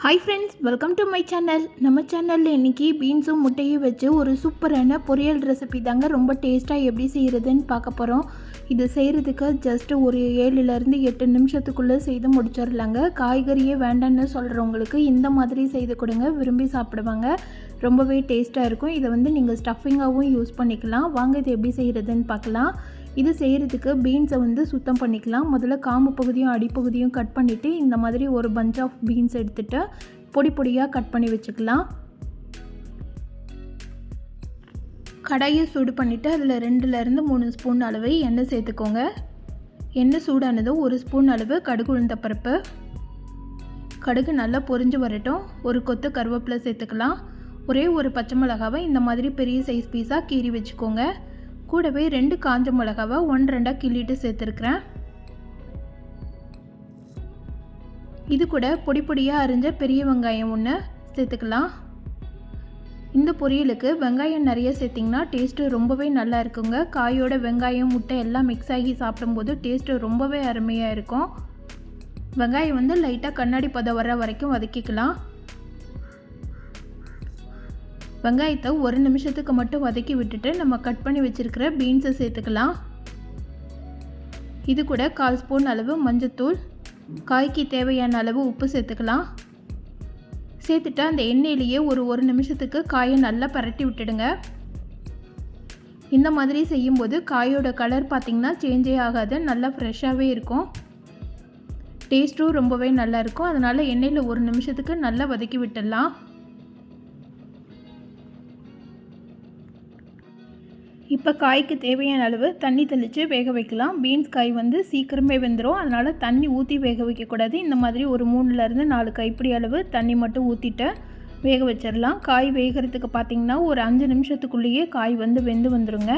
High friends welcome to my channel நம்ம சேனல்ல இன்னைக்கு பீன்ஸும் முட்டையும் வச்சு ஒரு சூப்பரான பொரியல் ரெசிபி தாங்க ரொம்ப டேஸ்டா எப்படி செய்யறதுன்னு பார்க்க போறோம். இது செய்யிறதுக்கு ஜஸ்ட் ஒரு 7 ல இருந்து 8 நிமிஷத்துக்குள்ள செய்து முடிச்சிரலாங்க. காய்கறியே வேண்டாம்னு சொல்றவங்களுக்கு இந்த மாதிரி செய்து கொடுங்க, விரும்பி சாப்பிடுவாங்க. ரொம்பவே டேஸ்டா இருக்கும். இத வந்து நீங்க ஸ்டஃபிங்காவும் யூஸ் பண்ணிக்கலாம். வாங்க இது எப்படி செய்யறதுன்னு பார்க்கலாம். இது செய்யிறதுக்கு பீன்ஸை வந்து சுத்தம் பண்ணிக்கலாம். முதல்ல காம்பு பகுதியும் அடிப்பகுதியும் கட் பண்ணிட்டு இந்த மாதிரி ஒரு பஞ்ச் ஆஃப் பீன்ஸ் எடுத்துட்டு பொடி பொடியா கட் பண்ணி வச்சுக்கலாம். கடாயை சூடு பண்ணிட்டு அதில் 2 ல இருந்து 3 ஸ்பூன் அளவு எண்ணெய் சேர்த்துக்கோங்க. எண்ணெய் சூடானதும் 1 ஸ்பூன் அளவு கடுகு உளுந்தப்பருப்பு, கடுகு நல்லா பொரிஞ்சு வரட்டும். ஒரு கொத்து கருவேப்பிலை சேர்த்துக்கலாம். ஒரே ஒரு பச்சை மிளகாவை இந்த மாதிரி பெரிய சைஸ் பீஸாக கீறி வச்சுக்கோங்க. கூடவே 2 காஞ்ச மிளகாவை 1-2 கிள்ளிட்டு சேர்த்துருக்கிறேன். இது கூட பொடி பொடியாக அரிஞ்ச பெரிய வெங்காயம் 1 சேர்த்துக்கலாம். இந்த பொரியலுக்கு வெங்காயம் நிறைய சேர்த்திங்கன்னா டேஸ்ட்டு ரொம்பவே நல்லா இருக்குங்க. காயோட வெங்காயம் முட்டை எல்லாம் மிக்ஸ் ஆகி சாப்பிடும்போது டேஸ்ட்டு ரொம்பவே அருமையாக இருக்கும். வெங்காயம் வந்து லைட்டாக கண்ணாடி பதம் வர வரைக்கும் வதக்கிக்கலாம். வெங்காயத்தை 1 நிமிஷத்துக்கு மட்டும் வதக்கி விட்டுட்டு நம்ம கட் பண்ணி வச்சுருக்கிற பீன்ஸை சேர்த்துக்கலாம். இது கூட 1/4 ஸ்பூன் அளவு மஞ்சத்தூள், காய்க்கு தேவையான அளவு உப்பு சேர்த்துக்கலாம். சேர்த்துட்டு அந்த எண்ணெயிலேயே ஒரு 1 நிமிஷத்துக்கு காயை நல்லா பரட்டி விட்டுடுங்க. இந்த மாதிரி செய்யும்போது காயோட கலர் பார்த்திங்கன்னா சேஞ்சே ஆகாது, நல்லா ஃப்ரெஷ்ஷாகவே இருக்கும். டேஸ்ட்டும் ரொம்பவே நல்லா இருக்கும். அதனால் எண்ணெயில் 1 நிமிஷத்துக்கு நல்லா வதக்கி விட்டுடலாம். இப்போ காய்க்கு தேவையான அளவு தண்ணி தெளித்து வேக வைக்கலாம். பீன்ஸ் காய் வந்து சீக்கிரமே வெந்துடும், அதனால் தண்ணி ஊற்றி வேக வைக்கக்கூடாது. இந்த மாதிரி ஒரு 3 ல இருந்து 4 கைப்பிடி அளவு தண்ணி மட்டும் ஊற்றிட்டு வேக வச்சிடலாம். காய் வேகிறதுக்கு பார்த்திங்கன்னா ஒரு 5 நிமிஷத்துக்குள்ளேயே காய் வந்து வெந்து வந்துடுங்க.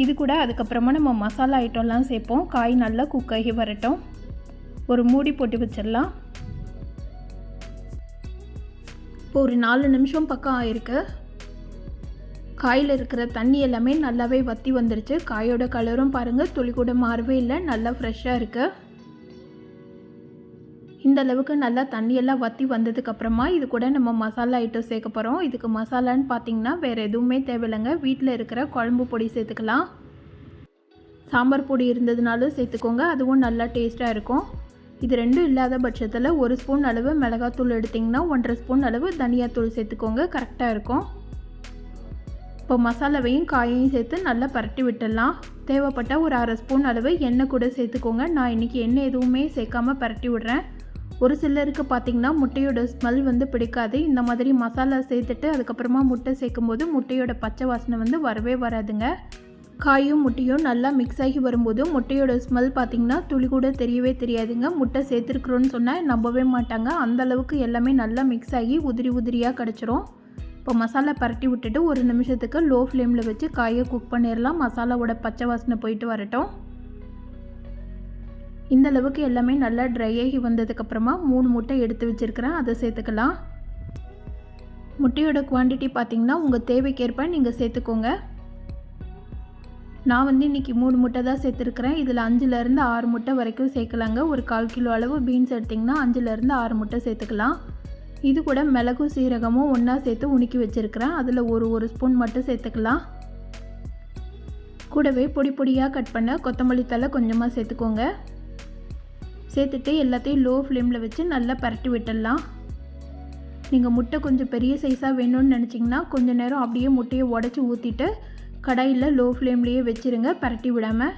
இது கூட அதுக்கப்புறமா நம்ம மசாலா ஐட்டம்லாம் சேர்ப்போம். காய் நல்லா குக் ஆகி வரட்டும். ஒரு மூடி போட்டு வச்சிடலாம். இப்போ ஒரு 4 நிமிஷம் பக்கம் ஆயிருக்கு. காயில் இருக்கிற தண்ணி எல்லாமே நல்லாவே வற்றி வந்துருச்சு. காயோட கலரும் பாருங்கள், துளி கூட மாறவே இல்லை, நல்லா ஃப்ரெஷ்ஷாக இருக்குது. இந்த அளவுக்கு நல்லா தண்ணியெல்லாம் வற்றி வந்ததுக்கப்புறமா இது கூட நம்ம மசாலா ஐட்டம் சேர்க்க போகிறோம். இதுக்கு மசாலான்னு பார்த்திங்கன்னா வேறு எதுவுமே தேவையில்லைங்க. வீட்டில் இருக்கிற குழம்பு பொடி சேர்த்துக்கலாம். சாம்பார் பொடி இருந்ததுனாலும் சேர்த்துக்கோங்க, அதுவும் நல்லா டேஸ்ட்டாக இருக்கும். இது ரெண்டும் இல்லாத பட்சத்தில் 1 ஸ்பூன் அளவு மிளகாத்தூள் எடுத்திங்கன்னா 1.5 ஸ்பூன் அளவு தனியாத்தூள் சேர்த்துக்கோங்க, கரெக்டாக இருக்கும். இப்போ மசாலாவையும் காயையும் சேர்த்து நல்லா பரட்டி விட்டுடலாம். தேவைப்பட்ட ஒரு 1/2 ஸ்பூன் அளவு எண்ணெய் கூட சேர்த்துக்கோங்க. நான் இன்றைக்கி எண்ணெய் எதுவுமே சேர்க்காமல் பரட்டி விடுறேன். ஒரு சிலருக்கு பார்த்திங்கன்னா முட்டையோட ஸ்மெல் வந்து பிடிக்காது. இந்த மாதிரி மசாலா சேர்த்துட்டு அதுக்கப்புறமா முட்டை சேர்க்கும்போது முட்டையோட பச்சை வாசனை வந்து வரவே வராதுங்க. காயும் முட்டையும் நல்லா மிக்ஸ் ஆகி வரும்போது முட்டையோட ஸ்மெல் பார்த்திங்கன்னா துளி கூட தெரியவே தெரியாதுங்க. முட்டை சேர்த்துருக்குறோன்னு சொன்னால் நம்பவே மாட்டாங்க. அந்தளவுக்கு எல்லாமே நல்லா மிக்ஸ் ஆகி உதிரி உதிரியாக கிடச்சிரும். இப்போ மசாலா பரட்டி விட்டுட்டு 1 நிமிஷத்துக்கு லோ ஃப்ளேமில் வச்சு காயை குக் பண்ணிடலாம். மசாலாவோட பச்சை வாசனை போயிட்டு வரட்டும். இந்த அளவுக்கு எல்லாமே நல்லா ட்ரை ஆகி வந்ததுக்கப்புறமா 3 முட்டை எடுத்து வச்சுருக்கிறேன், அதை சேர்த்துக்கலாம். முட்டையோட குவான்டிட்டி பார்த்திங்கன்னா உங்கள் தேவைக்கேற்ப நீங்கள் சேர்த்துக்கோங்க. நான் வந்து இன்றைக்கி 3 முட்டை தான் சேர்த்துருக்குறேன். இதில் 5 ல இருந்து 6 முட்டை வரைக்கும் சேர்க்கலாங்க. ஒரு 1/4 கிலோ அளவு பீன்ஸ் எடுத்திங்கன்னா 5 ல இருந்து 6 முட்டை சேர்த்துக்கலாம். இது கூட மிளகும் சீரகமும் ஒன்றா சேர்த்து உணுக்கி வச்சுருக்கிறேன். அதில் ஒரு ஸ்பூன் மட்டும் சேர்த்துக்கலாம். கூடவே பொடி பொடியாக கட் பண்ண கொத்தமல்லி தழை கொஞ்சமாக சேர்த்துக்கோங்க. சேர்த்துட்டு எல்லாத்தையும் லோ ஃப்ளேமில் வச்சு நல்லா பரட்டி விட்டுடலாம். நீங்கள் முட்டை கொஞ்சம் பெரிய சைஸாக வேணும்னு நினச்சிங்கன்னா கொஞ்சம் நேரம் அப்படியே முட்டையை உடச்சி ஊற்றிட்டு கடாயில் லோ ஃப்ளேம்லேயே வச்சுருங்க, பரட்டி விடாமல்.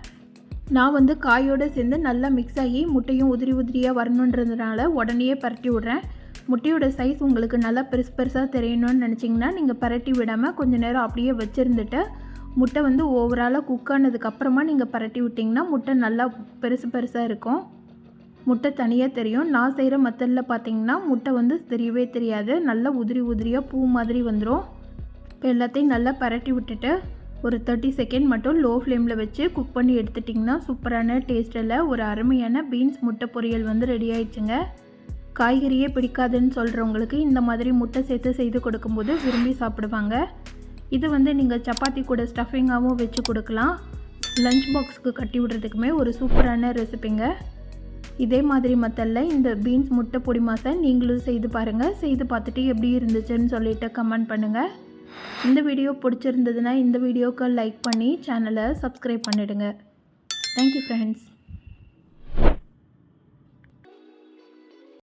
நான் வந்து காயோடு சேர்ந்து நல்லா மிக்ஸ் ஆகி முட்டையும் உதிரி உதிரியாக வரணுன்றதுனால உடனே பரட்டி விட்றேன். முட்டையோட சைஸ் உங்களுக்கு நல்லா பெருசாக தெரியணும்னு நினச்சிங்கன்னா நீங்கள் பரட்டி விடாமல் கொஞ்சம் நேரம் அப்படியே வச்சுருந்துட்டு முட்டை வந்து ஓவராலாக குக் ஆனதுக்கப்புறமா நீங்கள் பரட்டி விட்டிங்கன்னா முட்டை நல்லா பெருசாக இருக்கும். முட்டை தனியாக தெரியும். நான் செய்கிற மெத்தடில் பார்த்திங்கன்னா முட்டை வந்து தெரியவே தெரியாது, நல்லா உதிரி உதிரியாக பூ மாதிரி வந்துடும். இப்போ எல்லாத்தையும் நல்லா பரட்டி விட்டுட்டு ஒரு 30 செகண்ட் மட்டும் லோ ஃப்ளேமில் வச்சு குக் பண்ணி எடுத்துட்டிங்கன்னா சூப்பரான டேஸ்ட்டில் ஒரு அருமையான பீன்ஸ் முட்டை பொரியல் வந்து ரெடி ஆயிடுச்சுங்க. காய்கறியே பிடிக்காதுன்னு சொல்கிறவங்களுக்கு இந்த மாதிரி முட்டை சேர்த்து செய்து கொடுக்கும்போது விரும்பி சாப்பிடுவாங்க. இது வந்து நீங்கள் சப்பாத்தி கூட ஸ்டஃபிங்காகவும் வச்சு கொடுக்கலாம். லஞ்ச் பாக்ஸுக்கு கட்டி விடுறதுக்குமே ஒரு சூப்பரான ரெசிபிங்க. இதே மாதிரி மெத்தடில் இந்த பீன்ஸ் முட்டை பொடி மாஸை நீங்களும் செய்து பாருங்கள். செய்து பார்த்துட்டு எப்படி இருந்துச்சுன்னு சொல்லிவிட்டு கமெண்ட் பண்ணுங்கள். இந்த வீடியோ பிடிச்சிருந்ததுன்னா இந்த வீடியோக்கு லைக் பண்ணி சேனலை சப்ஸ்கிரைப் பண்ணிவிடுங்க. Thank you friends.